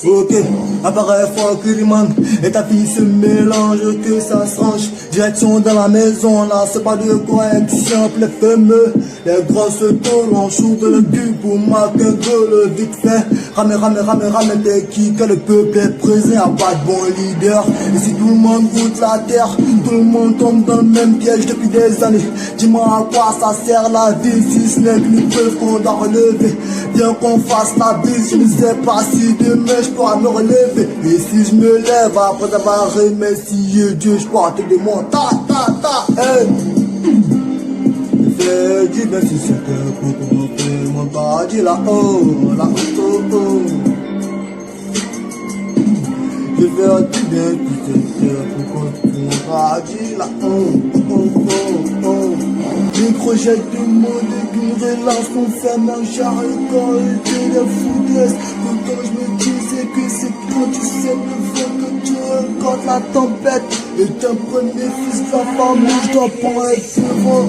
Ok, apparaît fort Kuriman et ta fille se mélange, que ça se range. Direction dans la maison, là c'est pas de correction, les fameux, les grosses tôles, on shoot le cul pour marquer le vite fait. Rame, t'es qui, que le peuple est présent, y'a pas de bon leader. Et si tout le monde goûte la terre, tout le monde tombe dans le même piège depuis des années. Dis-moi à quoi ça sert la vie, si ce n'est qu'une preuve qu'on doit relever. Bien qu'on fasse la bise, je ne sais pas si demain je pourrai me relever. Et si je me lève après avoir remercié Dieu, je pourrai te demander hey. Fais du bien si c'était pour construire mon paradis là-haut, là-haut. Je fais du bien si c'était pour construire mon paradis là-haut, les projets du monde d'une relation ferme en charicole de la foudresse. Pourtant je me disais que c'est quand tu sais le vent que tu recordes la tempête. Et d'un premier fils de la famille, je dois pas être devant.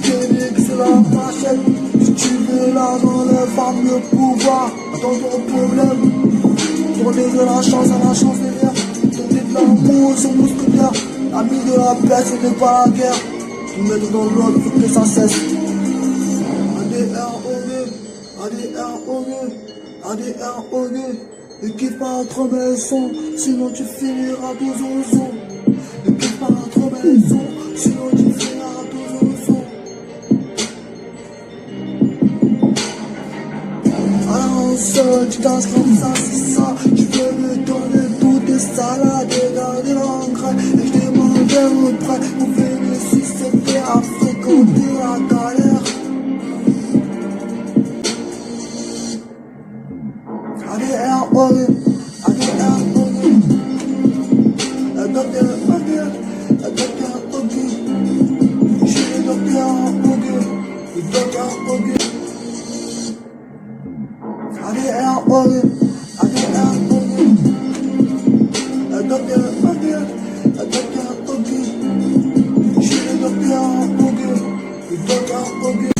Phoenix c'est la machette. Si tu veux l'argent, le femme, le pouvoir. Attends ton problème. Tourner de la chance à la chance derrière. Tourner de l'amour sur mousquetaire. Ami de la paix, ce n'est pas la guerre. Tout mettre dans l'ordre, faut que ça cesse. ADR-OG. Équipe pas trop maison, sinon tu finiras dos au son. Équipe pas trop maison, sinon tu finiras dos au son. Alors seul, tu danses comme ça, c'est ça. Tu veux me donner toutes tes salades et garder l'engrais. Et je demandais mon prêt pour venir si c'était à fréquenter la galère. ADR-OG. Je suis le docteur OG. ADR-OG. Je suis le docteur OG.